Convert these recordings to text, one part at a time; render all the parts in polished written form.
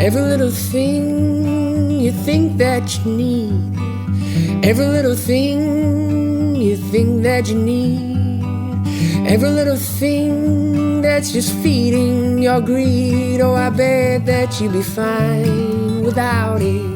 Every little thing you think that you need. Every little thing you think that you need. Every little thing that's just feeding your greed. Oh, I bet that you'd be fine without it.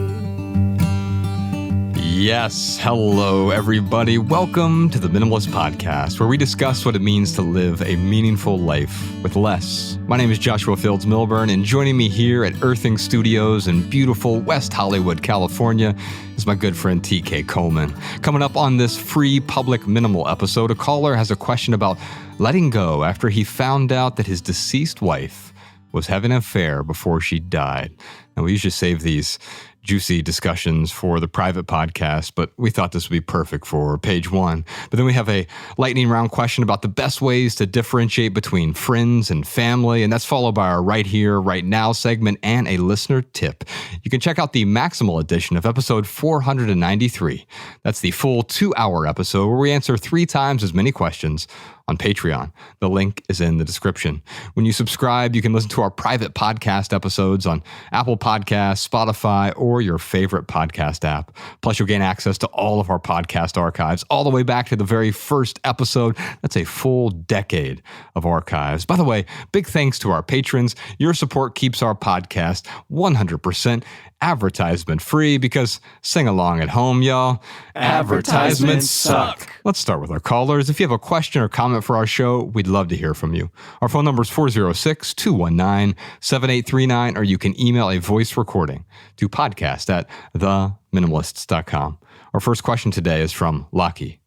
Yes, hello everybody. Welcome to the Minimalist Podcast, where we discuss what it means to live a meaningful life with less. My name is Joshua Fields Milburn, and joining me here at Earthing Studios in beautiful West Hollywood, California, is my good friend TK Coleman. Coming up on this free public minimal episode, a caller has a question about letting go after he found out that his deceased wife was having an affair before she died. Now, we usually save these juicy discussions for the private podcast, but we thought this would be perfect for page one. But then we have a lightning round question about the best ways to differentiate between friends and family, and that's followed by our Right Here, Right Now segment and a listener tip. You can check out the Maximal edition of episode 493. That's the full 2-hour episode where we answer 3 times as many questions on Patreon. The link is in the description. When you subscribe, you can listen to our private podcast episodes on Apple Podcasts, Spotify, or your favorite podcast app. Plus, you'll gain access to all of our podcast archives, all the way back to the very first episode. That's a full decade of archives. By the way, big thanks to our patrons. Your support keeps our podcast 100% advertisement free, because sing along at home, y'all. Advertisements suck. Let's start with our callers. If you have a question or comment for our show, we'd love to hear from you. Our phone number is 406-219-7839, or you can email a voice recording to podcast@theminimalists.com. Our first question today is from Lockie.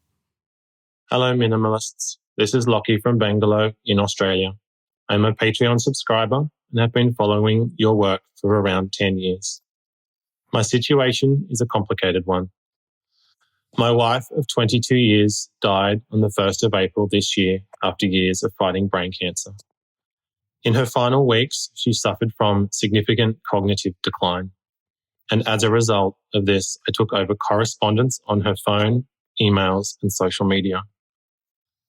Hello, Minimalists. This is Lockie from Bangalore in Australia. I'm a Patreon subscriber and have been following your work for around 10 years. My situation is a complicated one. My wife of 22 years died on the 1st of April this year after years of fighting brain cancer. In her final weeks, she suffered from significant cognitive decline. And as a result of this, I took over correspondence on her phone, emails, and social media.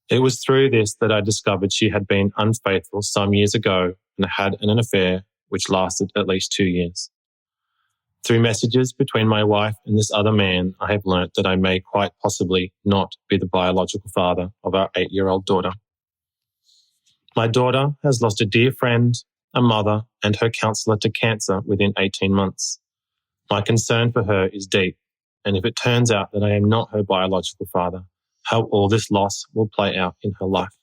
It was through this that I discovered she had been unfaithful some years ago and had an affair which lasted at least 2 years. Through messages between my wife and this other man, I have learnt that I may quite possibly not be the biological father of our 8-year-old daughter. My daughter has lost a dear friend, a mother, and her counsellor to cancer within 18 months. My concern for her is deep, and if it turns out that I am not her biological father, how all this loss will play out in her life.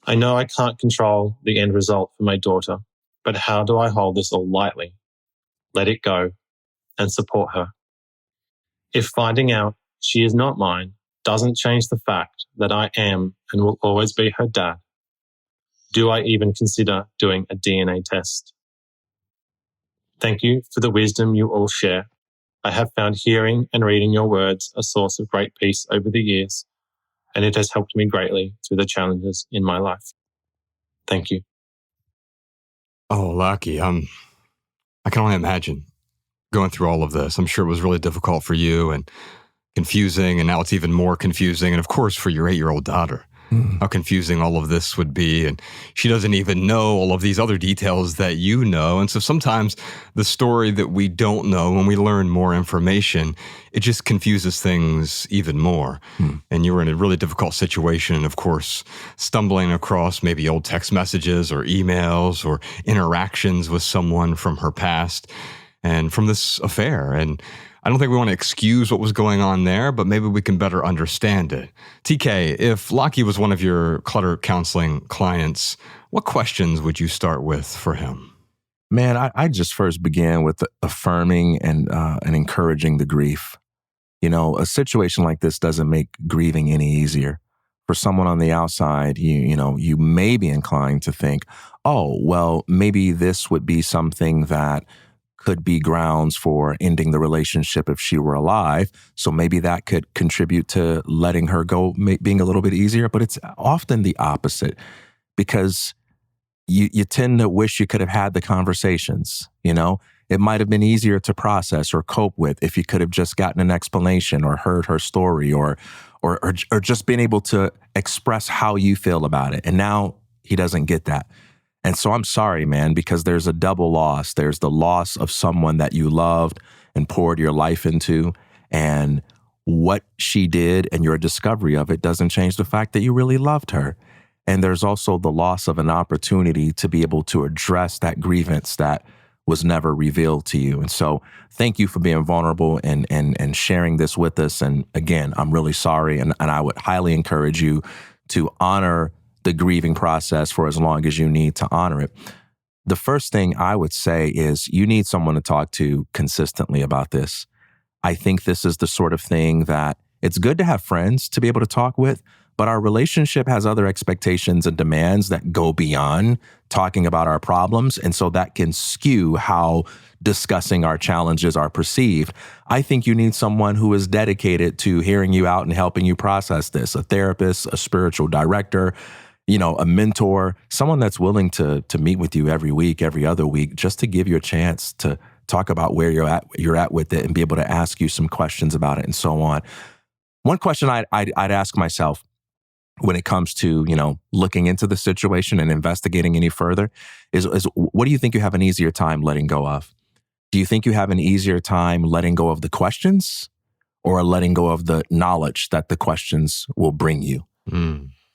I know I can't control the end result for my daughter, but how do I hold this all lightly, let it go, and support her? If finding out she is not mine doesn't change the fact that I am and will always be her dad, do I even consider doing a DNA test? Thank you for the wisdom you all share. I have found hearing and reading your words a source of great peace over the years, and it has helped me greatly through the challenges in my life. Thank you. Oh, Lucky, I can only imagine going through all of this. I'm sure it was really difficult for you and confusing, and now it's even more confusing. And of course, for your 8-year-old daughter, how confusing all of this would be. And she doesn't even know all of these other details that you know. And so sometimes the story that we don't know, when we learn more information, it just confuses things even more. And you were in a really difficult situation. And of course, stumbling across maybe old text messages or emails or interactions with someone from her past and from this affair. And I don't think we want to excuse what was going on there, but maybe we can better understand it. TK, if Lockie was one of your clutter counseling clients, what questions would you start with for him? Man, I just first began with affirming and encouraging the grief. You know, a situation like this doesn't make grieving any easier. For someone on the outside, you may be inclined to think, oh, well, maybe this would be something that could be grounds for ending the relationship if she were alive. So maybe that could contribute to letting her go being a little bit easier. But it's often the opposite, because you tend to wish you could have had the conversations. It might have been easier to process or cope with if you could have just gotten an explanation or heard her story or just been able to express how you feel about it. And now he doesn't get that. And so I'm sorry, man, because there's a double loss. There's the loss of someone that you loved and poured your life into. And what she did and your discovery of it doesn't change the fact that you really loved her. And there's also the loss of an opportunity to be able to address that grievance that was never revealed to you. And so thank you for being vulnerable and sharing this with us. And again, I'm really sorry. And I would highly encourage you to honor the grieving process for as long as you need to honor it. The first thing I would say is you need someone to talk to consistently about this. I think this is the sort of thing that it's good to have friends to be able to talk with, but our relationship has other expectations and demands that go beyond talking about our problems. And so that can skew how discussing our challenges are perceived. I think you need someone who is dedicated to hearing you out and helping you process this, a therapist, a spiritual director, a mentor, someone that's willing to meet with you every week, every other week, just to give you a chance to talk about where you're at with it and be able to ask you some questions about it and so on. One question I'd ask myself when it comes to, looking into the situation and investigating any further is what do you think you have an easier time letting go of? Do you think you have an easier time letting go of the questions or letting go of the knowledge that the questions will bring you?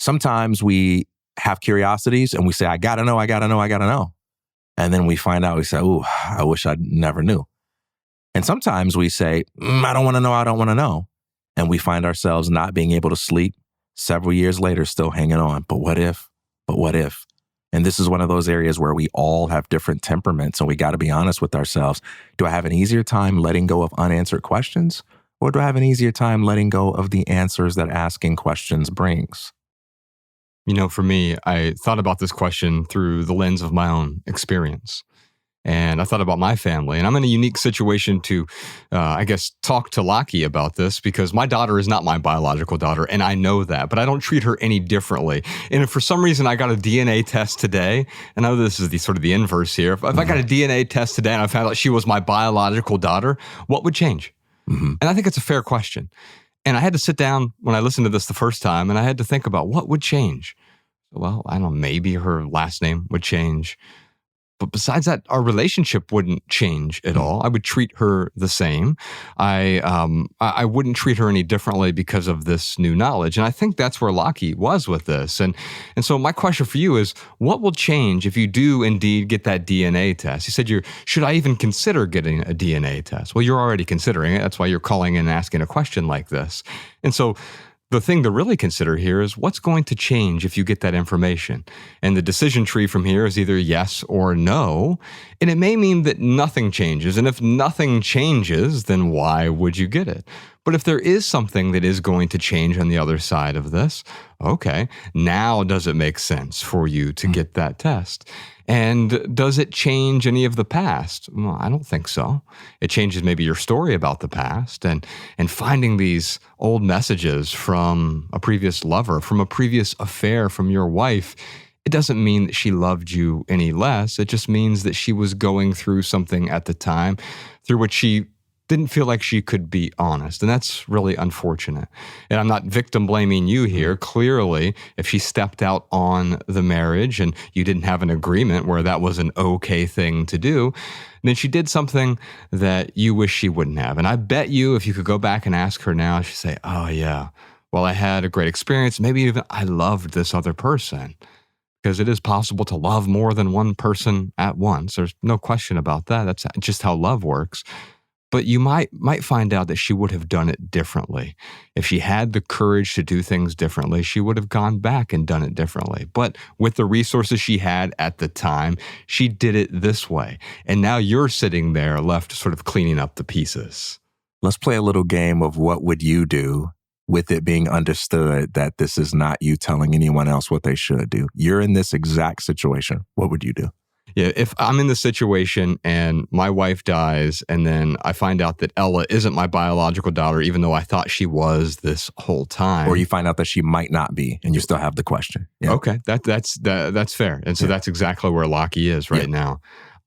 Sometimes we have curiosities and we say, I gotta know. And then we find out, we say, ooh, I wish I never knew. And sometimes we say, I don't want to know. And we find ourselves not being able to sleep several years later, still hanging on. But what if? And this is one of those areas where we all have different temperaments and we got to be honest with ourselves. Do I have an easier time letting go of unanswered questions? Or do I have an easier time letting go of the answers that asking questions brings? For me, I thought about this question through the lens of my own experience. And I thought about my family. And I'm in a unique situation to, talk to Lockie about this because my daughter is not my biological daughter. And I know that, but I don't treat her any differently. And if for some reason I got a DNA test today, and I know this is the inverse here. If I got a DNA test today and I found out she was my biological daughter, what would change? And I think it's a fair question. And I had to sit down when I listened to this the first time and I had to think about what would change. Well, I don't know, maybe her last name would change. But besides that, our relationship wouldn't change at all. I would treat her the same. I wouldn't treat her any differently because of this new knowledge. And I think that's where Lockie was with this. And so my question for you is, what will change if you do indeed get that DNA test? You said, should I even consider getting a DNA test? Well, you're already considering it. That's why you're calling in and asking a question like this. And so the thing to really consider here is what's going to change if you get that information. And the decision tree from here is either yes or no. And it may mean that nothing changes. And if nothing changes, then why would you get it? But if there is something that is going to change on the other side of this, okay, now does it make sense for you to get that test? And does it change any of the past? Well, I don't think so. It changes maybe your story about the past and finding these old messages from a previous lover, from a previous affair, from your wife. It doesn't mean that she loved you any less. It just means that she was going through something at the time through which she didn't feel like she could be honest. And that's really unfortunate. And I'm not victim blaming you here. Clearly, if she stepped out on the marriage and you didn't have an agreement where that was an okay thing to do, then she did something that you wish she wouldn't have. And I bet you, if you could go back and ask her now, she'd say, oh yeah, well, I had a great experience. Maybe even I loved this other person. Because it is possible to love more than one person at once. There's no question about that. That's just how love works. But you might find out that she would have done it differently. If she had the courage to do things differently, she would have gone back and done it differently. But with the resources she had at the time, she did it this way. And now you're sitting there left sort of cleaning up the pieces. Let's play a little game of what would you do with it being understood that this is not you telling anyone else what they should do. You're in this exact situation. What would you do? Yeah, if I'm in the situation and my wife dies and then I find out that Ella isn't my biological daughter, even though I thought she was this whole time. Or you find out that she might not be and you still have the question. Yeah. Okay, that's fair. And so that's exactly where Lockie is right now.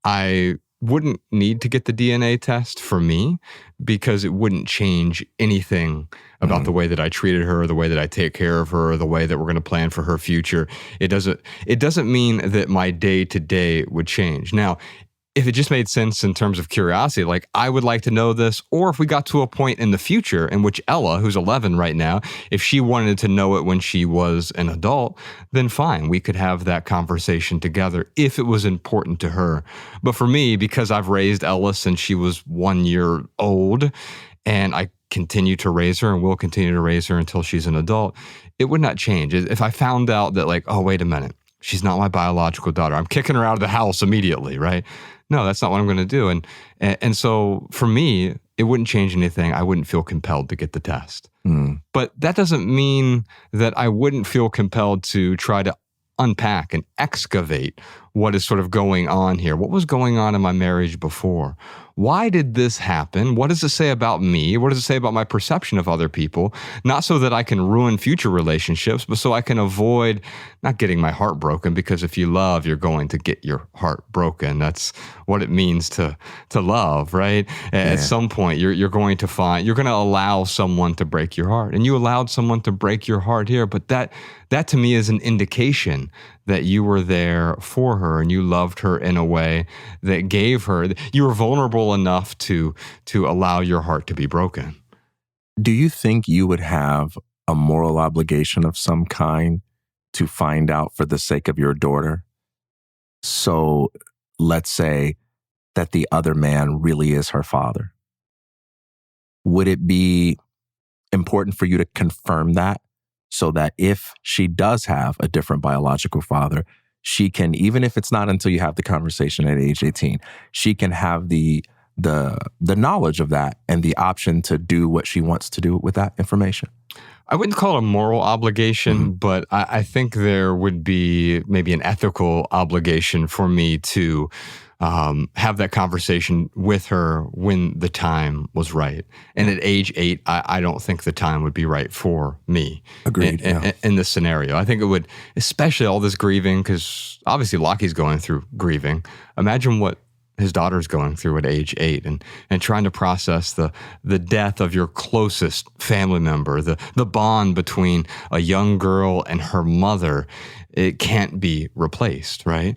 I wouldn't need to get the DNA test for me because it wouldn't change anything about the way that I treated her, the way that I take care of her, the way that we're going to plan for her future. It doesn't mean that my day to day would change. Now, if it just made sense in terms of curiosity, like I would like to know this, or if we got to a point in the future in which Ella, who's 11 right now, if she wanted to know it when she was an adult, then fine, we could have that conversation together if it was important to her. But for me, because I've raised Ella since she was 1 year old, and I continue to raise her and will continue to raise her until she's an adult, it would not change. If I found out that like, oh, wait a minute, she's not my biological daughter, I'm kicking her out of the house immediately, right? No, that's not what I'm going to do. And so for me, it wouldn't change anything. I wouldn't feel compelled to get the test. But that doesn't mean that I wouldn't feel compelled to try to unpack and excavate what is sort of going on here. What was going on in my marriage before? Why did this happen? What does it say about me? What does it say about my perception of other people? Not so that I can ruin future relationships, but so I can avoid not getting my heart broken, because if you love, you're going to get your heart broken. That's what it means to love, right? At some point, you're going to allow someone to break your heart. And you allowed someone to break your heart here, but that to me is an indication that you were there for her and you loved her in a way that gave her, you were vulnerable enough to allow your heart to be broken. Do you think you would have a moral obligation of some kind to find out for the sake of your daughter? So let's say that the other man really is her father. Would it be important for you to confirm that, so that if she does have a different biological father, she can, even if it's not until you have the conversation at age 18, she can have the knowledge of that and the option to do what she wants to do with that information? I wouldn't call it a moral obligation, but I think there would be maybe an ethical obligation for me to have that conversation with her when the time was right. And at age 8, I don't think the time would be right for me. Agreed. In this scenario. I think it would, especially all this grieving, because obviously Lockie's going through grieving. Imagine what his daughter's going through at age 8 and trying to process the death of your closest family member, the bond between a young girl and her mother. It can't be replaced, right?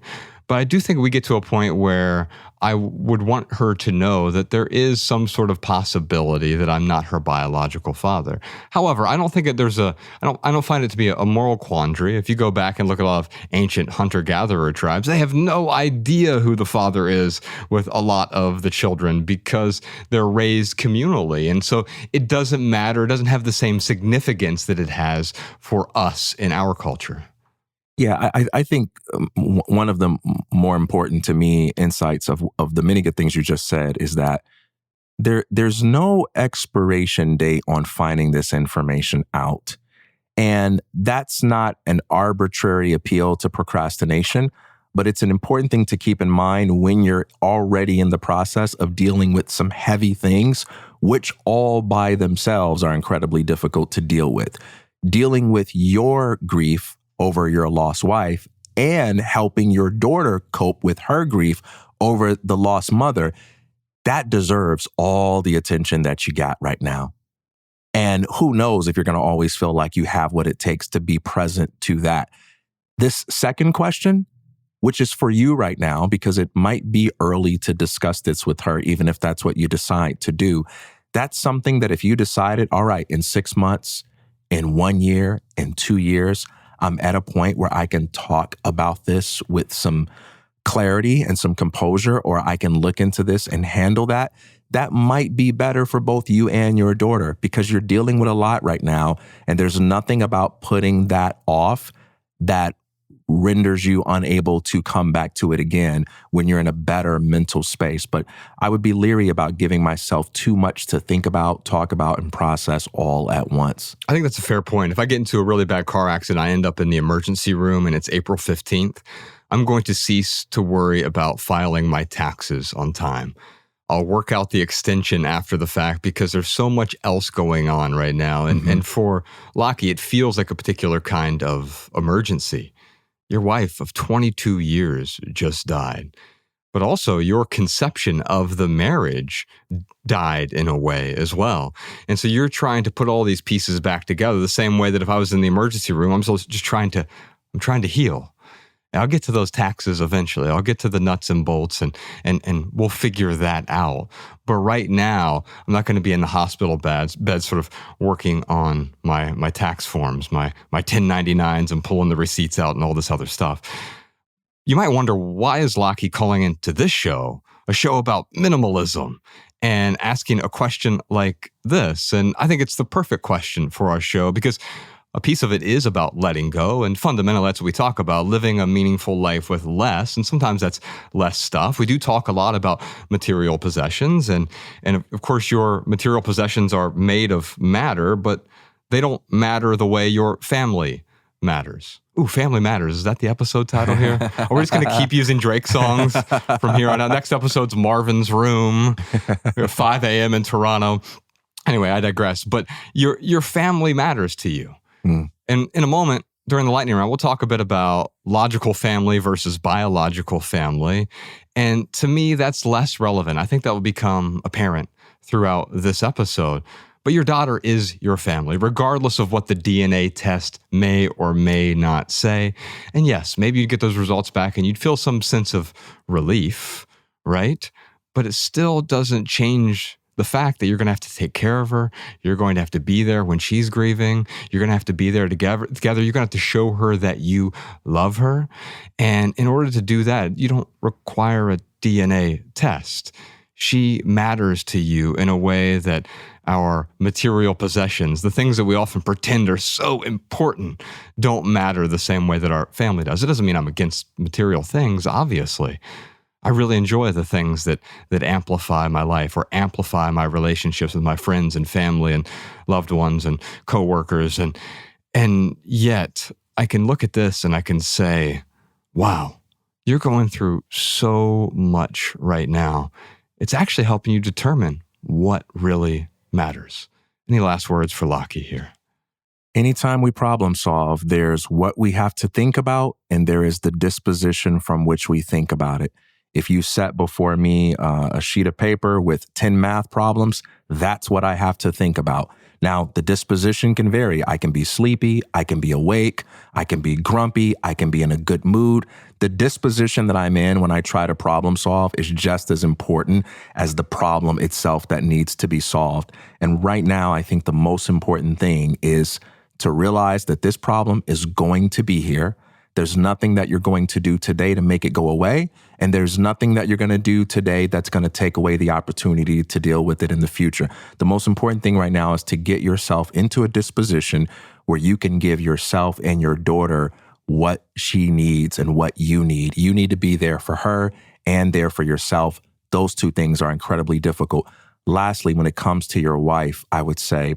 But I do think we get to a point where I would want her to know that there is some sort of possibility that I'm not her biological father. However, I don't think that I don't find it to be a moral quandary. If you go back and look at a lot of ancient hunter-gatherer tribes, they have no idea who the father is with a lot of the children because they're raised communally. And so it doesn't matter. It doesn't have the same significance that it has for us in our culture. Yeah, I think one of the more important to me insights of the many good things you just said is that there's no expiration date on finding this information out. And that's not an arbitrary appeal to procrastination, but it's an important thing to keep in mind when you're already in the process of dealing with some heavy things, which all by themselves are incredibly difficult to deal with. Dealing with your grief over your lost wife and helping your daughter cope with her grief over the lost mother, that deserves all the attention that you got right now. And who knows if you're going to always feel like you have what it takes to be present to that. This second question, which is for you right now, because it might be early to discuss this with her, even if that's what you decide to do. That's something that if you decided, all right, in 6 months, in 1 year, in 2 years, I'm at a point where I can talk about this with some clarity and some composure, or I can look into this and handle that. That might be better for both you and your daughter because you're dealing with a lot right now. And there's nothing about putting that off that renders you unable to come back to it again when you're in a better mental space. But I would be leery about giving myself too much to think about, talk about, and process all at once. I think that's a fair point. If I get into a really bad car accident, I end up in the emergency room and it's April 15th, I'm going to cease to worry about filing my taxes on time. I'll work out the extension after the fact because there's so much else going on right now. And for Lockie, it feels like a particular kind of emergency. Your wife of 22 years just died. but also your conception of the marriage died in a way as well. And so you're trying to put all these pieces back together the same way that if I was in the emergency room, I'm trying to heal. I'll get to those taxes eventually. I'll get to the nuts and bolts and we'll figure that out. But right now, I'm not going to be in the hospital bed sort of working on my tax forms, my 1099s and pulling the receipts out and all this other stuff. You might wonder, why is Lockie calling into this show, a show about minimalism, and asking a question like this? And I think it's the perfect question for our show, because a piece of it is about letting go. And fundamentally, that's what we talk about, living a meaningful life with less. And sometimes that's less stuff. We do talk a lot about material possessions. And of course, your material possessions are made of matter, but they don't matter the way your family matters. Ooh, Family Matters. Is that the episode title here? Or we're just going to keep using Drake songs from here on out. Next episode's Marvin's Room, 5 a.m. in Toronto. Anyway, I digress. But your family matters to you. And in a moment, during the lightning round, we'll talk a bit about logical family versus biological family. And to me, that's less relevant. I think that will become apparent throughout this episode. But your daughter is your family, regardless of what the DNA test may or may not say. And yes, maybe you'd get those results back and you'd feel some sense of relief, right? But it still doesn't change the fact that you're going to have to take care of her. You're going to have to be there when she's grieving. You're going to have to be there together. You're going to have to show her that you love her. And in order to do that, you don't require a DNA test. She matters to you in a way that our material possessions, the things that we often pretend are so important, don't matter the same way that our family does. It doesn't mean I'm against material things, obviously. I really enjoy the things that amplify my life or amplify my relationships with my friends and family and loved ones and coworkers. And yet I can look at this and I can say, wow, you're going through so much right now. It's actually helping you determine what really matters. Any last words for Lockie here? Anytime we problem solve, there's what we have to think about, and there is the disposition from which we think about it. If you set before me a sheet of paper with 10 math problems, that's what I have to think about. Now, the disposition can vary. I can be sleepy, I can be awake, I can be grumpy, I can be in a good mood. The disposition that I'm in when I try to problem solve is just as important as the problem itself that needs to be solved. And right now, I think the most important thing is to realize that this problem is going to be here. There's nothing that you're going to do today to make it go away. And there's nothing that you're going to do today that's going to take away the opportunity to deal with it in the future. The most important thing right now is to get yourself into a disposition where you can give yourself and your daughter what she needs and what you need. You need to be there for her and there for yourself. Those two things are incredibly difficult. Lastly, when it comes to your wife, I would say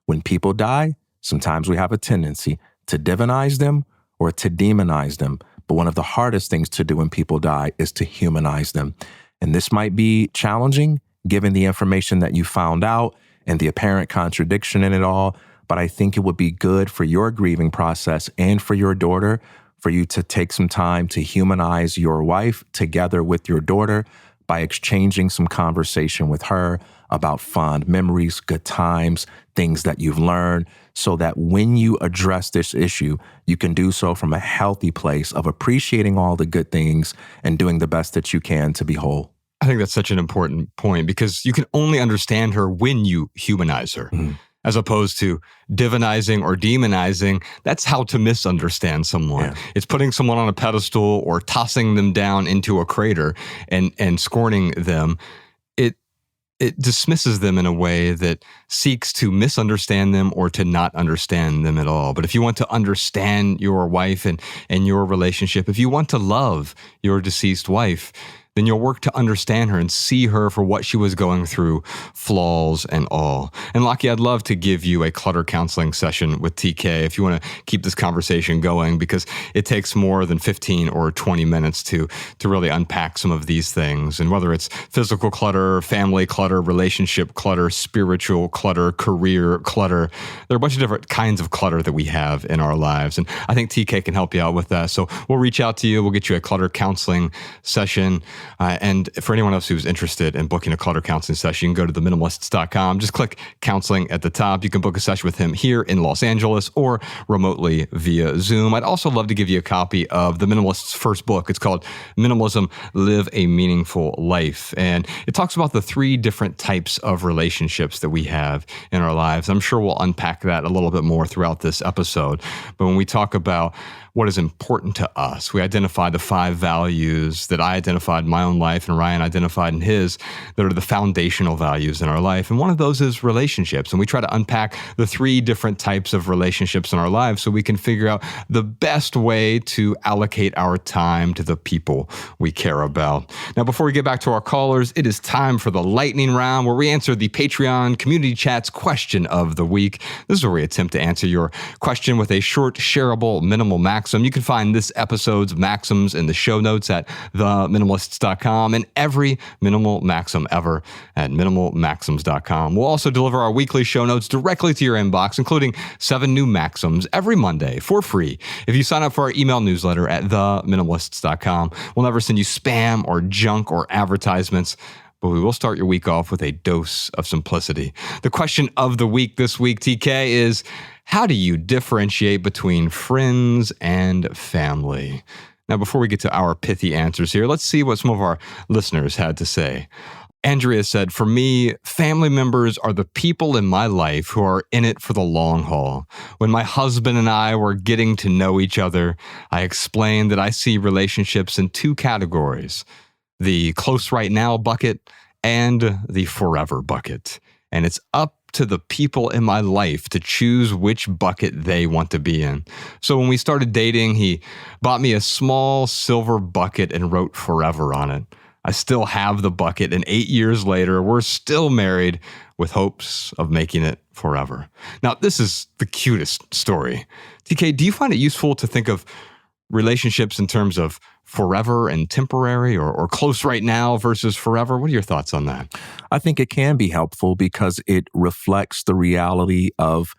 when people die, sometimes we have a tendency to divinize them or to demonize them. But one of the hardest things to do when people die is to humanize them. And this might be challenging given the information that you found out and the apparent contradiction in it all. But I think it would be good for your grieving process and for your daughter for you to take some time to humanize your wife together with your daughter by exchanging some conversation with her about fond memories, good times, things that you've learned, so that when you address this issue, you can do so from a healthy place of appreciating all the good things and doing the best that you can to be whole. I think that's such an important point because you can only understand her when you humanize her. Mm-hmm. As opposed to divinizing or demonizing. That's how to misunderstand someone. Yeah. It's putting someone on a pedestal or tossing them down into a crater and scorning them. It dismisses them in a way that seeks to misunderstand them or to not understand them at all. But if you want to understand your wife and your relationship, if you want to love your deceased wife, then you'll work to understand her and see her for what she was going through, flaws and all. And Lockie, I'd love to give you a clutter counseling session with TK if you want to keep this conversation going, because it takes more than 15 or 20 minutes to really unpack some of these things. And whether it's physical clutter, family clutter, relationship clutter, spiritual clutter, career clutter, there are a bunch of different kinds of clutter that we have in our lives. And I think TK can help you out with that. So we'll reach out to you. We'll get you a clutter counseling session. And for anyone else who's interested in booking a clutter counseling session, you can go to theminimalists.com. Just click counseling at the top. You can book a session with him here in Los Angeles or remotely via Zoom. I'd also love to give you a copy of the Minimalist's first book. It's called Minimalism, Live a Meaningful Life. And it talks about the 3 different types of relationships that we have in our lives. I'm sure we'll unpack that a little bit more throughout this episode. But when we talk about what is important to us, we identify the 5 values that I identified in my own life and Ryan identified in his that are the foundational values in our life. And one of those is relationships. And we try to unpack the 3 different types of relationships in our lives so we can figure out the best way to allocate our time to the people we care about. Now, before we get back to our callers, it is time for the lightning round where we answer the Patreon community chat's question of the week. This is where we attempt to answer your question with a short, shareable, minimal maxim. You can find this episode's maxims in the show notes at theminimalists.com and every minimal maxim ever at minimalmaxims.com. We'll also deliver our weekly show notes directly to your inbox, including 7 new maxims every Monday for free if you sign up for our email newsletter at theminimalists.com. We'll never send you spam or junk or advertisements, but we will start your week off with a dose of simplicity. The question of the week this week, TK, is how do you differentiate between friends and family? Now, before we get to our pithy answers here, let's see what some of our listeners had to say. Andrea said, for me, family members are the people in my life who are in it for the long haul. When my husband and I were getting to know each other, I explained that I see relationships in 2 categories: the close right now bucket and the forever bucket. And it's up to the people in my life to choose which bucket they want to be in. So when we started dating, he bought me a small silver bucket and wrote forever on it. I still have the bucket, and 8 years later, we're still married with hopes of making it forever. Now, this is the cutest story. TK, do you find it useful to think of relationships in terms of forever and temporary, or close right now versus forever? What are your thoughts on that? I think it can be helpful because it reflects the reality of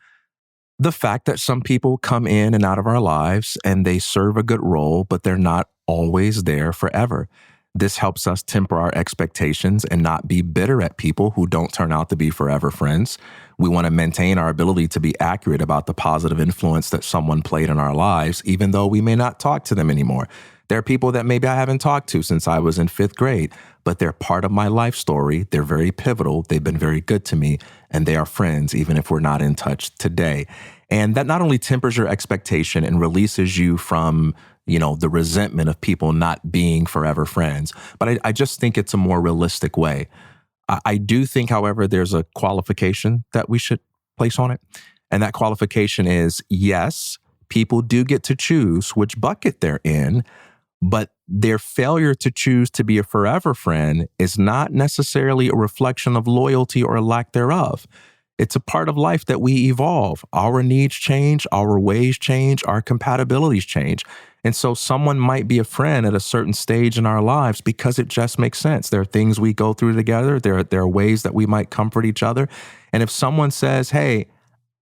the fact that some people come in and out of our lives and they serve a good role, but they're not always there forever. This helps us temper our expectations and not be bitter at people who don't turn out to be forever friends. We want to maintain our ability to be accurate about the positive influence that someone played in our lives, even though we may not talk to them anymore. There are people that maybe I haven't talked to since I was in 5th grade, but they're part of my life story. They're very pivotal. They've been very good to me, and they are friends, even if we're not in touch today. And that not only tempers your expectation and releases you from, the resentment of people not being forever friends, but I just think it's a more realistic way. I do think, however, there's a qualification that we should place on it. And that qualification is, yes, people do get to choose which bucket they're in, but their failure to choose to be a forever friend is not necessarily a reflection of loyalty or lack thereof. It's a part of life that we evolve. Our needs change, our ways change, our compatibilities change. And so someone might be a friend at a certain stage in our lives because it just makes sense. There are things we go through together. There are ways that we might comfort each other. And if someone says, hey,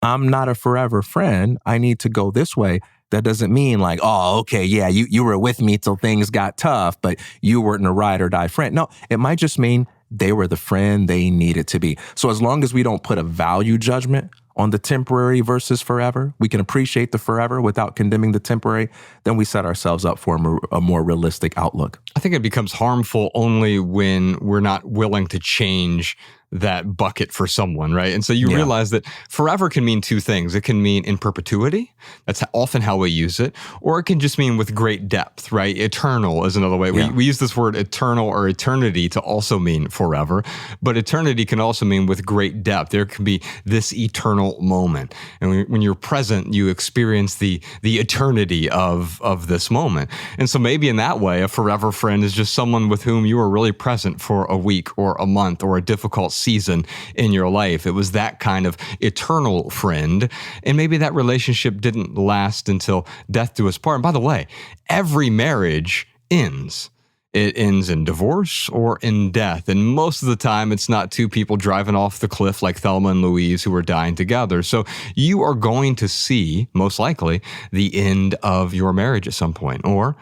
I'm not a forever friend, I need to go this way, that doesn't mean like, oh, okay, yeah, you were with me till things got tough, but you weren't a ride or die friend. No, it might just mean they were the friend they needed to be. So as long as we don't put a value judgment on the temporary versus forever, we can appreciate the forever without condemning the temporary, then we set ourselves up for a more realistic outlook. I think it becomes harmful only when we're not willing to change that bucket for someone, right? And so you realize that forever can mean 2 things. It can mean in perpetuity. That's often how we use it. Or it can just mean with great depth, right? Eternal is another way. We use this word eternal or eternity to also mean forever. But eternity can also mean with great depth. There can be this eternal moment. And when you're present, you experience the eternity of this moment. And so maybe in that way, a forever friend is just someone with whom you are really present for a week or a month or a difficult season in your life. It was that kind of eternal friend. And maybe that relationship didn't last until death do us part. And by the way, every marriage ends. It ends in divorce or in death. And most of the time, it's not 2 people driving off the cliff like Thelma and Louise who are dying together. So you are going to see, most likely, the end of your marriage at some point. Or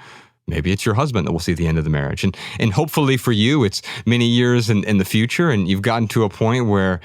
Maybe it's your husband that will see the end of the marriage. And hopefully for you, it's many years in the future, and you've gotten to a point where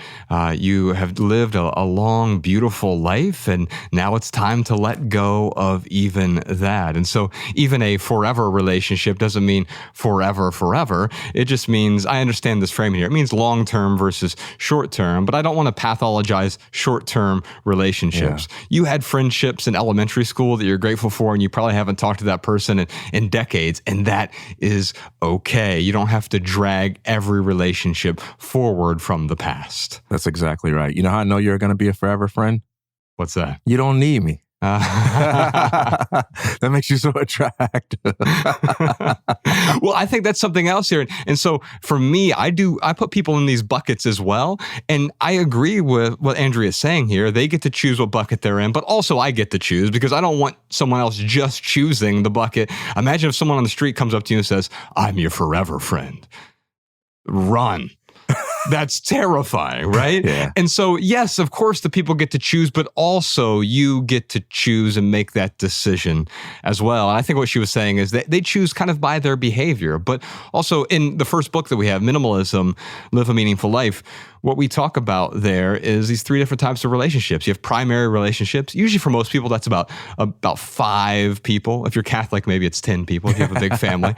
you have lived a long, beautiful life, and now it's time to let go of even that. And so even a forever relationship doesn't mean forever. It just means, I understand this framing here, it means long-term versus short-term, but I don't want to pathologize short-term relationships. Yeah. You had friendships in elementary school that you're grateful for, and you probably haven't talked to that person in decades, and that is okay. You don't have to drag every relationship forward from the past. That's exactly right. You know how I know you're going to be a forever friend? What's that? You don't need me. That makes you so attractive. Well, I think that's something else here. And so for me, I put people in these buckets as well. And I agree with what Andrea is saying here. They get to choose what bucket they're in, but also I get to choose because I don't want someone else just choosing the bucket. Imagine if someone on the street comes up to you and says, "I'm your forever friend." Run. That's terrifying, right? Yeah. And so, yes, of course, the people get to choose, but also you get to choose and make that decision as well. And I think what she was saying is that they choose kind of by their behavior. But also in the first book that we have, Minimalism, Live a Meaningful Life, what we talk about there is these three different types of relationships. You have primary relationships. Usually for most people, that's about 5 people. If you're Catholic, maybe it's 10 people if you have a big family.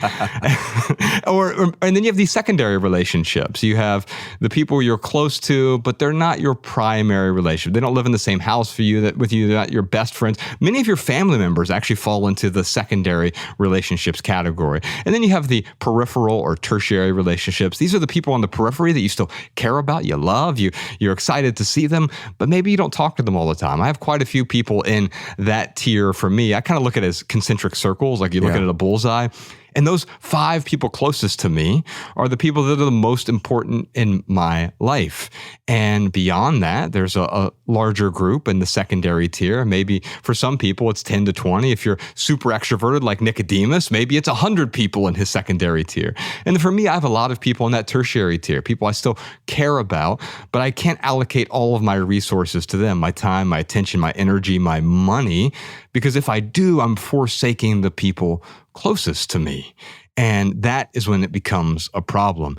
And then you have these secondary relationships. You have the people you're close to, but they're not your primary relationship. They don't live in the same house with you. They're not your best friends. Many of your family members actually fall into the secondary relationships category. And then you have the peripheral or tertiary relationships. These are the people on the periphery that you still care about, you love, you're excited to see them, but maybe you don't talk to them all the time. I have quite a few people in that tier for me. I kind of look at it as concentric circles, like you look at a bullseye. And those 5 people closest to me are the people that are the most important in my life. And beyond that, there's a larger group in the secondary tier. Maybe for some people, it's 10 to 20. If you're super extroverted like Nicodemus, maybe it's 100 people in his secondary tier. And for me, I have a lot of people in that tertiary tier, people I still care about, but I can't allocate all of my resources to them, my time, my attention, my energy, my money, because if I do, I'm forsaking the people closest to me. And that is when it becomes a problem.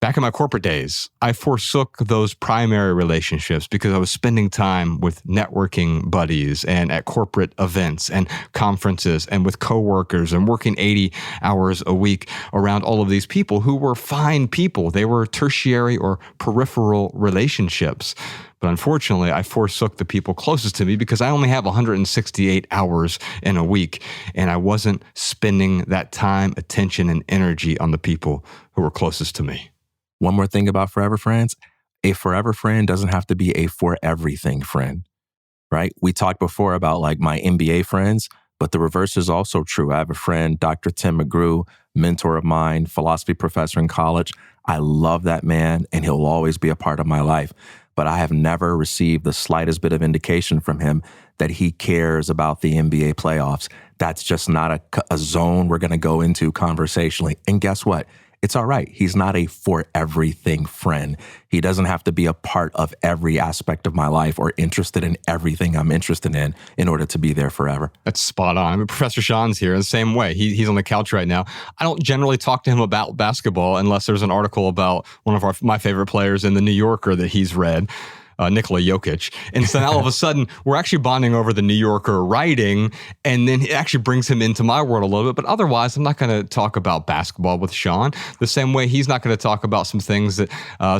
Back in my corporate days, I forsook those primary relationships because I was spending time with networking buddies and at corporate events and conferences and with coworkers and working 80 hours a week around all of these people who were fine people. They were tertiary or peripheral relationships. But unfortunately, I forsook the people closest to me because I only have 168 hours in a week, and I wasn't spending that time, attention, and energy on the people who were closest to me. One more thing about forever friends. A forever friend doesn't have to be a for everything friend, right? We talked before about like my MBA friends, but the reverse is also true. I have a friend, Dr. Tim McGrew, mentor of mine, philosophy professor in college. I love that man, and he'll always be a part of my life. But I have never received the slightest bit of indication from him that he cares about the NBA playoffs. That's just not a zone we're going to go into conversationally. And guess what? It's all right. He's not a for everything friend. He doesn't have to be a part of every aspect of my life or interested in everything I'm interested in order to be there forever. That's spot on. I mean, Professor Sean's here in the same way. He's on the couch right now. I don't generally talk to him about basketball unless there's an article about one of my favorite players in the New Yorker that he's read. Nikola Jokic. And so now all of a sudden, we're actually bonding over the New Yorker writing, and then it actually brings him into my world a little bit. But otherwise, I'm not going to talk about basketball with Sean the same way he's not going to talk about some things that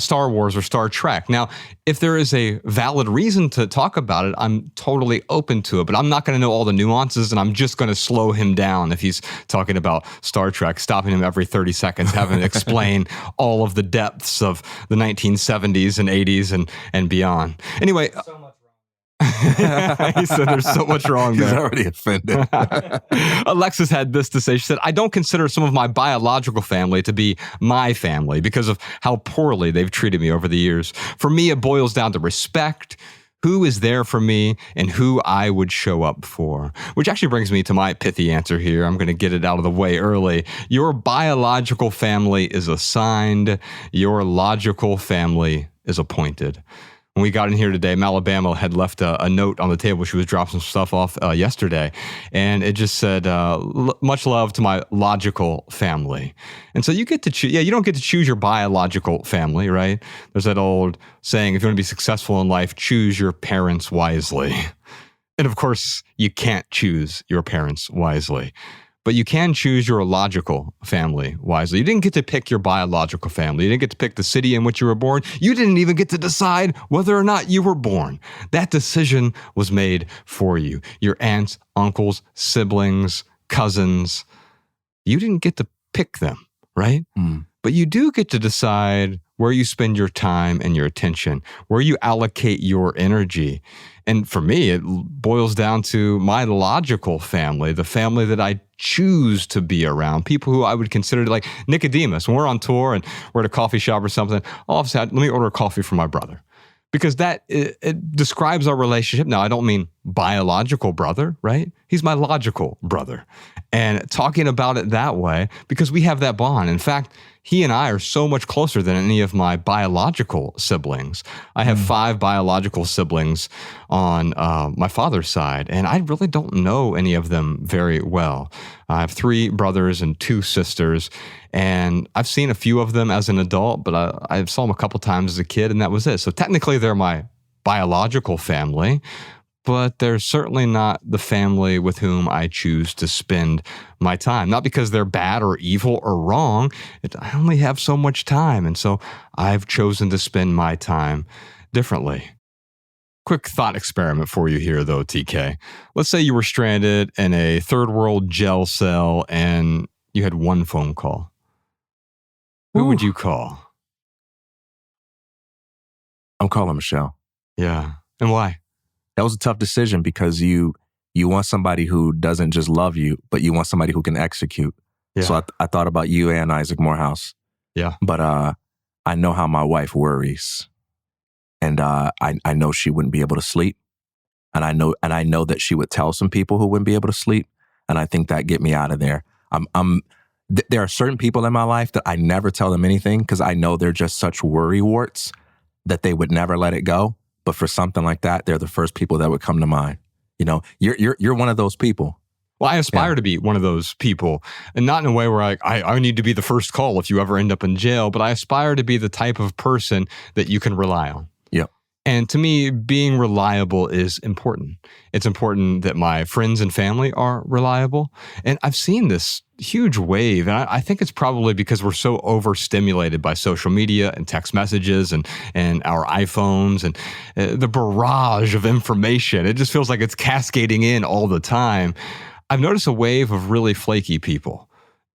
Star Wars or Star Trek. Now, if there is a valid reason to talk about it, I'm totally open to it, but I'm not going to know all the nuances, and I'm just going to slow him down if he's talking about Star Trek, stopping him every 30 seconds, having to explain all of the depths of the 1970s and 80s and beyond. Anyway, so much wrong. He said there's so much wrong there. He's already offended. Alexis had this to say. She said, I don't consider some of my biological family to be my family because of how poorly they've treated me over the years. For me, it boils down to respect, who is there for me, and who I would show up for. Which actually brings me to my pithy answer here. I'm going to get it out of the way early. Your biological family is assigned. Your logical family is appointed. when we got in here today, Alabama had left a note on the table. She was dropping some stuff off yesterday, and it just said, much love to my logical family. And so you get to choose. Yeah, you don't get to choose your biological family, right? There's that old saying, if you want to be successful in life, choose your parents wisely. And of course, you can't choose your parents wisely. But you can choose your logical family wisely. You didn't get to pick your biological family. You didn't get to pick the city in which you were born. You didn't even get to decide whether or not you were born. That decision was made for you. Your aunts, uncles, siblings, cousins, you didn't get to pick them, right? But you do get to decide where you spend your time and your attention, where you allocate your energy. And for me, it boils down to my logical family, the family that I choose to be around, people who I would consider like Nicodemus. When we're on tour and we're at a coffee shop or something, I'll say, let me order a coffee for my brother. Because that it describes our relationship. Now, I don't mean biological brother, right? He's my logical brother. And talking about it that way, because we have that bond. In fact, he and I are so much closer than any of my biological siblings. I have 5 biological siblings on my father's side, and I really don't know any of them very well. I have 3 brothers and 2 sisters, and I've seen a few of them as an adult, but I saw them a couple times as a kid, and that was it. So technically, they're my biological family, but they're certainly not the family with whom I choose to spend my time. Not because they're bad or evil or wrong. I only have so much time, and so I've chosen to spend my time differently. Quick thought experiment for you here, though, TK. Let's say you were stranded in a third world jail cell and you had one phone call. Who would you call? I'm calling Michelle. Yeah. And why? That was a tough decision because you want somebody who doesn't just love you, but you want somebody who can execute. Yeah. So I thought about you and Isaac Morehouse. Yeah. But I know how my wife worries. And I know she wouldn't be able to sleep. And I know that she would tell some people who wouldn't be able to sleep. And I think that get me out of there. There are certain people in my life that I never tell them anything because I know they're just such worry warts that they would never let it go. But for something like that, they're the first people that would come to mind. You know, you're one of those people. Well, I aspire to be one of those people, and not in a way where I need to be the first call if you ever end up in jail, but I aspire to be the type of person that you can rely on. Yeah. And to me, being reliable is important. It's important that my friends and family are reliable. And I've seen this huge wave, and I think it's probably because we're so overstimulated by social media and text messages and our iPhones and the barrage of information. It just feels like it's cascading in all the time. I've noticed a wave of really flaky people,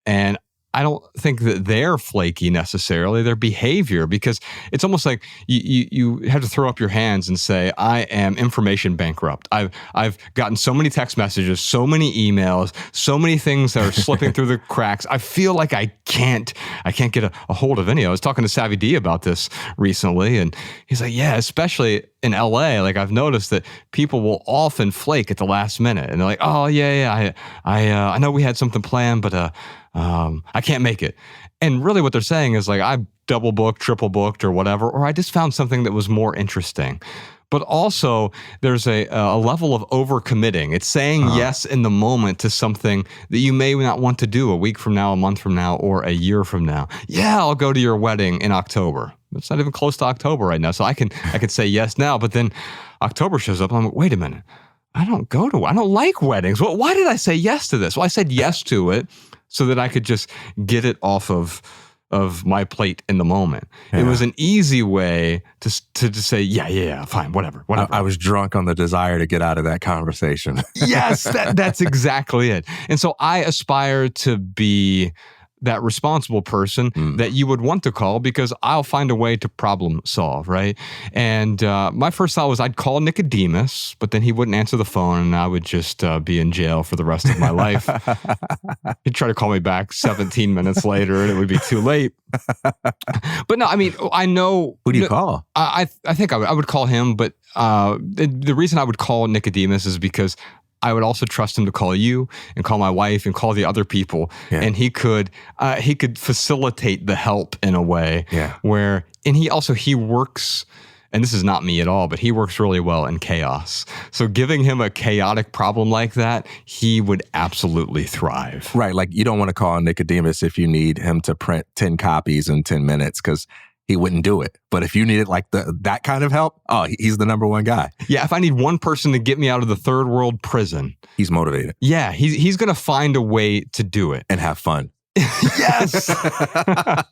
and I don't think that they're flaky necessarily, their behavior, because it's almost like you have to throw up your hands and say, I am information bankrupt. I've gotten so many text messages, so many emails, so many things that are slipping through the cracks. I feel like I can't get a hold of any. I was talking to Savvy D about this recently, and he's like, yeah, especially in LA, like I've noticed that people will often flake at the last minute, and they're like, oh yeah, I know we had something planned, but I can't make it. And really what they're saying is like, I double booked, triple booked or whatever, or I just found something that was more interesting. But also there's a level of overcommitting. It's saying yes in the moment to something that you may not want to do a week from now, a month from now, or a year from now. Yeah, I'll go to your wedding in October. It's not even close to October right now. So I can say yes now, but then October shows up and I'm like, wait a minute. I don't like weddings. Well, why did I say yes to this? Well, I said yes to it so that I could just get it off of my plate in the moment. Yeah. It was an easy way to say, yeah, fine, whatever. I was drunk on the desire to get out of that conversation. Yes, that's exactly it. And so I aspire to be that responsible person that you would want to call because I'll find a way to problem solve, right? And my first thought was I'd call Nicodemus, but then he wouldn't answer the phone and I would just be in jail for the rest of my life. He'd try to call me back 17 minutes later and it would be too late. But no, I mean, I know... Who do you call? I think I would call him, but the reason I would call Nicodemus is because I would also trust him to call you and call my wife and call the other people. Yeah. And he could facilitate the help in a way where, and he works and this is not me at all, but he works really well in chaos. So giving him a chaotic problem like that, he would absolutely thrive. Right. Like you don't want to call Nicodemus if you need him to print 10 copies in 10 minutes because he wouldn't do it. But if you needed like that kind of help, he's the number one guy. Yeah, if I need one person to get me out of the third world prison. He's motivated. Yeah, he's going to find a way to do it. And have fun. Yes! I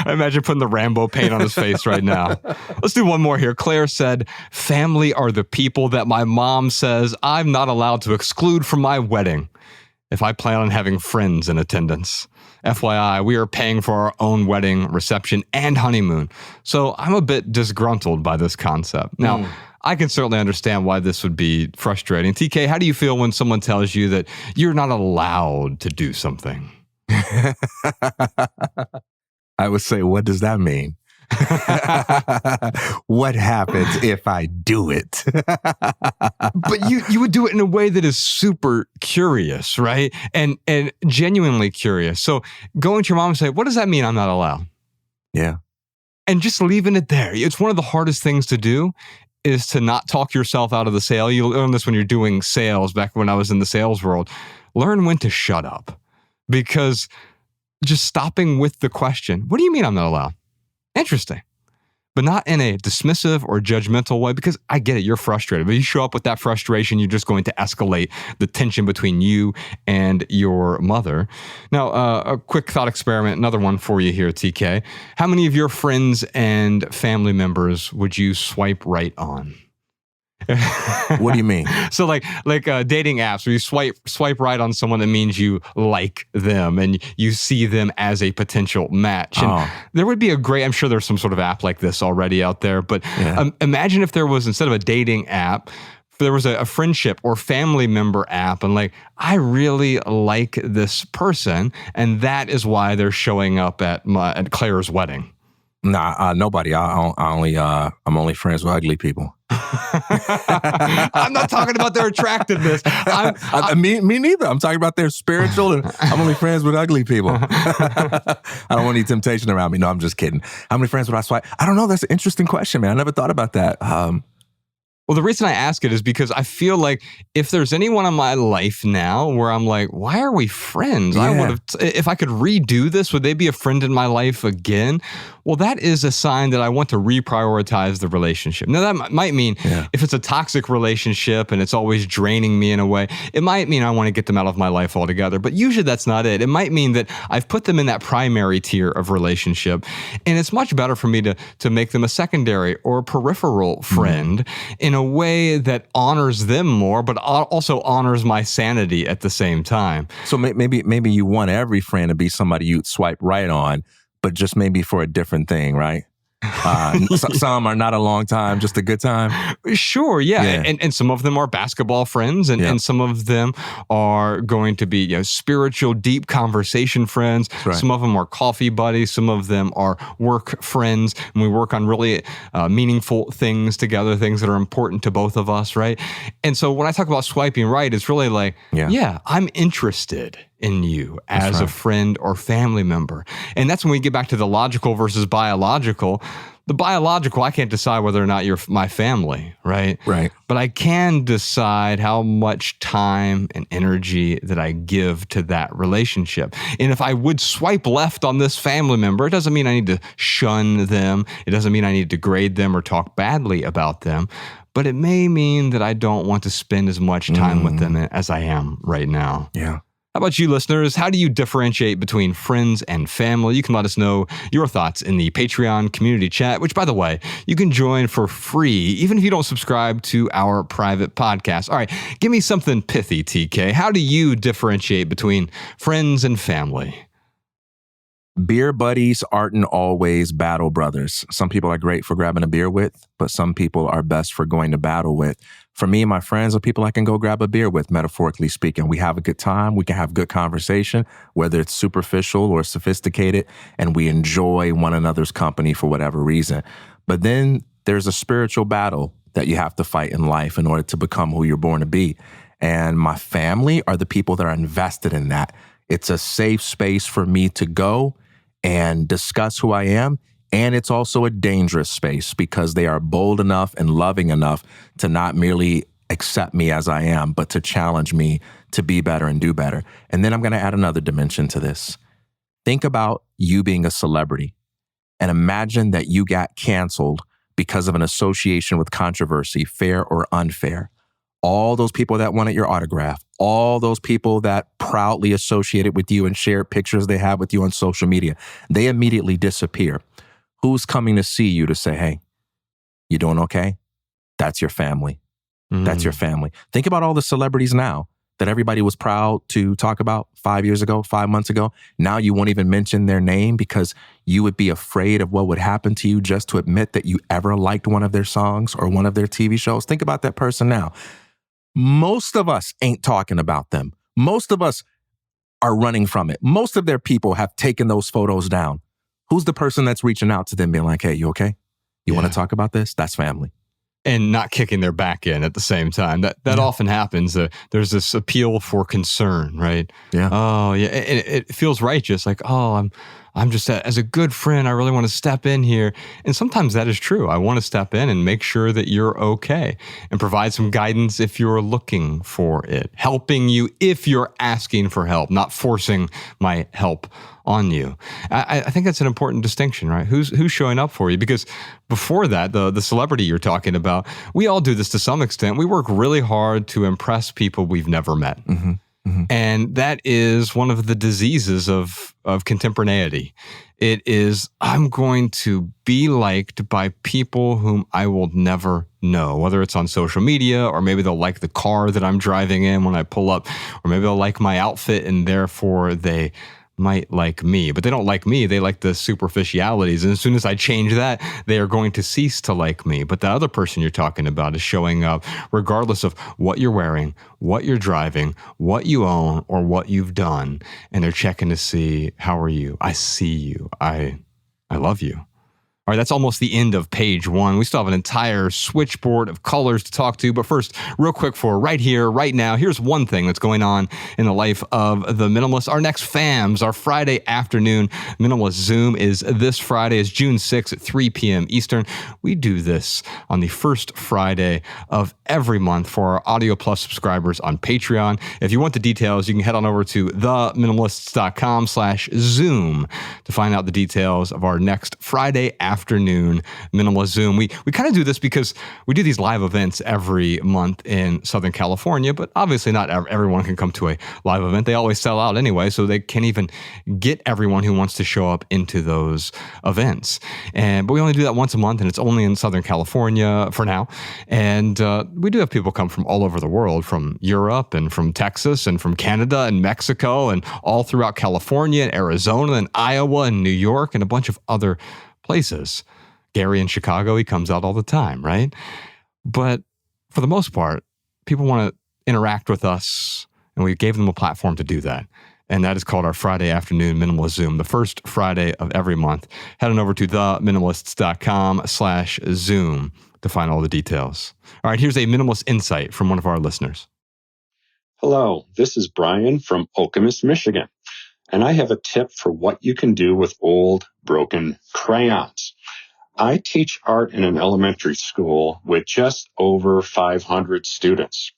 imagine putting the Rambo paint on his face right now. Let's do one more here. Claire said, family are the people that my mom says I'm not allowed to exclude from my wedding if I plan on having friends in attendance. FYI, we are paying for our own wedding, reception, and honeymoon. So I'm a bit disgruntled by this concept. Now, I can certainly understand why this would be frustrating. TK, how do you feel when someone tells you that you're not allowed to do something? I would say, what does that mean? What happens if I do it? But you would do it in a way that is super curious, right? And genuinely curious. So going to your mom and say, what does that mean I'm not allowed? Yeah. And just leaving it there. It's one of the hardest things to do is to not talk yourself out of the sale. You learn this when you're doing sales, back when I was in the sales world. Learn when to shut up. Because just stopping with the question, what do you mean I'm not allowed? Interesting. But not in a dismissive or judgmental way, because I get it, you're frustrated. But you show up with that frustration, you're just going to escalate the tension between you and your mother. Now, a quick thought experiment, another one for you here, TK. How many of your friends and family members would you swipe right on? What do you mean? So like dating apps where you swipe right on someone that means you like them and you see them as a potential match. And there would be I'm sure there's some sort of app like this already out there, but imagine if there was, instead of a dating app, there was a friendship or family member app, and like, I really like this person, and that is why they're showing up at Claire's wedding. Nah, nobody. I'm only friends with ugly people. I'm not talking about their attractiveness. Me neither. I'm talking about their spiritual, and I'm only friends with ugly people. I don't want any temptation around me. No, I'm just kidding. How many friends would I swipe? I don't know. That's an interesting question, man. I never thought about that. Well, the reason I ask it is because I feel like if there's anyone in my life now where I'm like, why are we friends? Yeah. If I could redo this, would they be a friend in my life again? Well, that is a sign that I want to reprioritize the relationship. Now, that might mean if it's a toxic relationship and it's always draining me in a way, it might mean I want to get them out of my life altogether. But usually that's not it. It might mean that I've put them in that primary tier of relationship. And it's much better for me to make them a secondary or a peripheral friend in a way that honors them more, but also honors my sanity at the same time. So maybe you want every friend to be somebody you'd swipe right on, but just maybe for a different thing, right? Some are not a long time, just a good time. Sure, yeah. And some of them are basketball friends, and some of them are going to be spiritual, deep conversation friends. Right. Some of them are coffee buddies. Some of them are work friends, and we work on really meaningful things together, things that are important to both of us, right? And so when I talk about swiping right, it's really like, I'm interested in you as a friend or family member. And that's when we get back to the logical versus biological. The biological, I can't decide whether or not you're my family, right? Right. But I can decide how much time and energy that I give to that relationship. And if I would swipe left on this family member, it doesn't mean I need to shun them. It doesn't mean I need to degrade them or talk badly about them. But it may mean that I don't want to spend as much time with them as I am right now. Yeah. How about you, listeners? How do you differentiate between friends and family? You can let us know your thoughts in the Patreon community chat, which, by the way, you can join for free, even if you don't subscribe to our private podcast. All right, give me something pithy, TK. How do you differentiate between friends and family? Beer buddies aren't always battle brothers. Some people are great for grabbing a beer with, but some people are best for going to battle with. For me, my friends are people I can go grab a beer with, metaphorically speaking. We have a good time. We can have good conversation, whether it's superficial or sophisticated, and we enjoy one another's company for whatever reason. But then there's a spiritual battle that you have to fight in life in order to become who you're born to be. And my family are the people that are invested in that. It's a safe space for me to go and discuss who I am, And it's also a dangerous space because they are bold enough and loving enough to not merely accept me as I am, but to challenge me to be better and do better. And then I'm going to add another dimension to this. Think about you being a celebrity and imagine that you got canceled because of an association with controversy, fair or unfair. All those people that wanted your autograph, all those people that proudly associated with you and shared pictures they have with you on social media, they immediately disappear. Who's coming to see you to say, hey, you doing okay? That's your family. That's your family. Think about all the celebrities now that everybody was proud to talk about 5 years ago, 5 months ago. Now you won't even mention their name because you would be afraid of what would happen to you just to admit that you ever liked one of their songs or one of their TV shows. Think about that person now. Most of us ain't talking about them. Most of us are running from it. Most of their people have taken those photos down. Who's the person that's reaching out to them being like, hey, you okay? You want to talk about this? That's family. And not kicking their back in at the same time. That often happens. There's this appeal for concern, right? Yeah. Oh, yeah. It feels righteous. Like, oh, I'm just as a good friend, I really want to step in here. And sometimes that is true. I want to step in and make sure that you're okay and provide some guidance if you're looking for it, helping you if you're asking for help, not forcing my help on you. I think that's an important distinction, right? Who's showing up for you? Because before that, the celebrity you're talking about, we all do this to some extent. We work really hard to impress people we've never met. Mm-hmm. Mm-hmm. And that is one of the diseases of contemporaneity. It is, I'm going to be liked by people whom I will never know, whether it's on social media, or maybe they'll like the car that I'm driving in when I pull up, or maybe they'll like my outfit and therefore they might like me, but they don't like me. They like the superficialities. And as soon as I change that, they are going to cease to like me. But the other person you're talking about is showing up regardless of what you're wearing, what you're driving, what you own, or what you've done. And they're checking to see, how are you? I see you. I love you. All right, that's almost the end of page 1. We still have an entire switchboard of colors to talk to. But first, real quick for right here, right now, here's one thing that's going on in the life of the Minimalists. Our next FAMS, our Friday afternoon Minimalist Zoom is this Friday. It's June 6th at 3 p.m. Eastern. We do this on the first Friday of every month for our Audio Plus subscribers on Patreon. If you want the details, you can head on over to theminimalists.com/Zoom to find out the details of our next Friday afternoon Minimalist Zoom. We kind of do this because we do these live events every month in Southern California, but obviously not everyone can come to a live event. They always sell out anyway, so they can't even get everyone who wants to show up into those events. But we only do that once a month, and it's only in Southern California for now. And we do have people come from all over the world, from Europe and from Texas and from Canada and Mexico and all throughout California and Arizona and Iowa and New York and a bunch of other places. Gary in Chicago, he comes out all the time, right? But for the most part, people want to interact with us, and we gave them a platform to do that. And that is called our Friday afternoon Minimalist Zoom, the first Friday of every month. Head on over to theminimalists.com/Zoom to find all the details. All right, here's a minimalist insight from one of our listeners. Hello, this is Brian from Okemos, Michigan, and I have a tip for what you can do with old, broken crayons. I teach art in an elementary school with just over 500 students.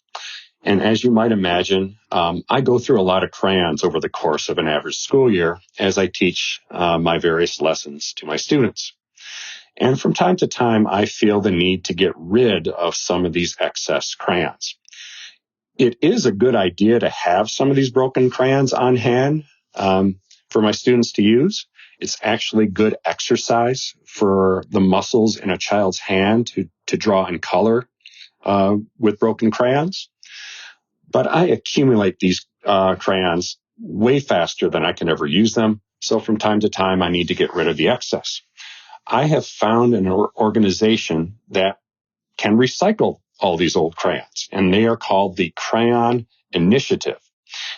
And as you might imagine, I go through a lot of crayons over the course of an average school year as I teach my various lessons to my students. And from time to time, I feel the need to get rid of some of these excess crayons. It is a good idea to have some of these broken crayons on hand for my students to use. It's actually good exercise for the muscles in a child's hand to draw and color with broken crayons. But I accumulate these crayons way faster than I can ever use them. So from time to time, I need to get rid of the excess. I have found an organization that can recycle all these old crayons, and they are called the Crayon Initiative.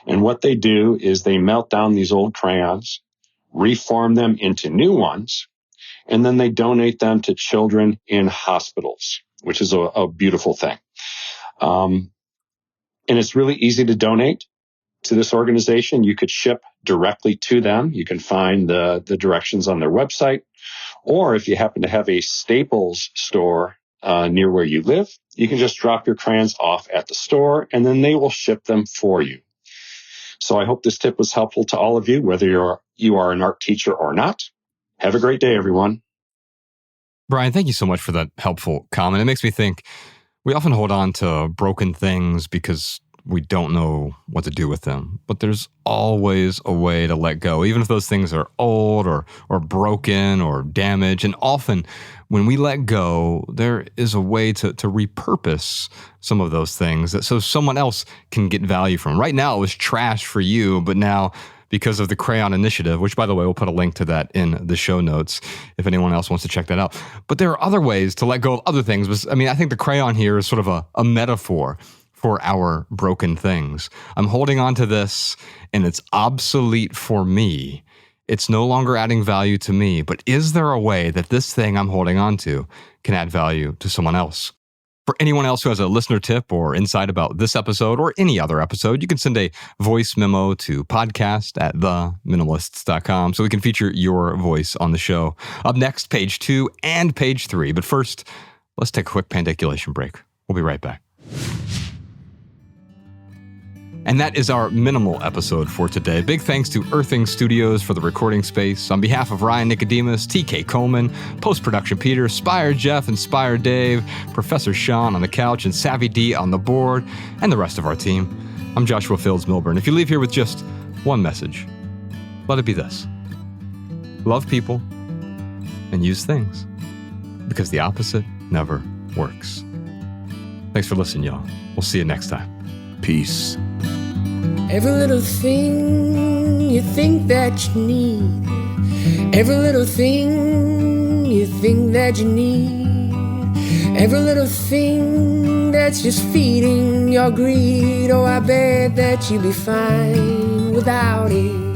And what they do is they melt down these old crayons, reform them into new ones, and then they donate them to children in hospitals, which is a beautiful thing. And it's really easy to donate. to this organization, you could ship directly to them. You can find the directions on their website. Or if you happen to have a Staples store near where you live, you can just drop your crayons off at the store and then they will ship them for you. So I hope this tip was helpful to all of you, whether you are an art teacher or not. Have a great day, everyone. Brian, thank you so much for that helpful comment. It makes me think we often hold on to broken things because we don't know what to do with them. But there's always a way to let go, even if those things are old or broken or damaged. And often when we let go, there is a way to repurpose some of those things so someone else can get value from. Right now, it was trash for you, but now because of the Crayon Initiative, which, by the way, we'll put a link to that in the show notes if anyone else wants to check that out. But there are other ways to let go of other things. I mean, I think the crayon here is sort of a metaphor for our broken things. I'm holding on to this, and it's obsolete for me. It's no longer adding value to me. But is there a way that this thing I'm holding on to can add value to someone else? For anyone else who has a listener tip or insight about this episode or any other episode, you can send a voice memo to podcast@theminimalists.com so we can feature your voice on the show. Up next, page 2 and page 3. But first, let's take a quick pandiculation break. We'll be right back. And that is our minimal episode for today. Big thanks to Earthing Studios for the recording space. On behalf of Ryan Nicodemus, TK Coleman, post-production Peter, Spire Jeff and Spire Dave, Professor Sean on the couch, and Savvy D on the board, and the rest of our team, I'm Joshua Fields Milburn. If you leave here with just one message, let it be this: love people and use things, because the opposite never works. Thanks for listening, y'all. We'll see you next time. Peace. Every little thing you think that you need, every little thing you think that you need, every little thing that's just feeding your greed. Oh, I bet that you'd be fine without it.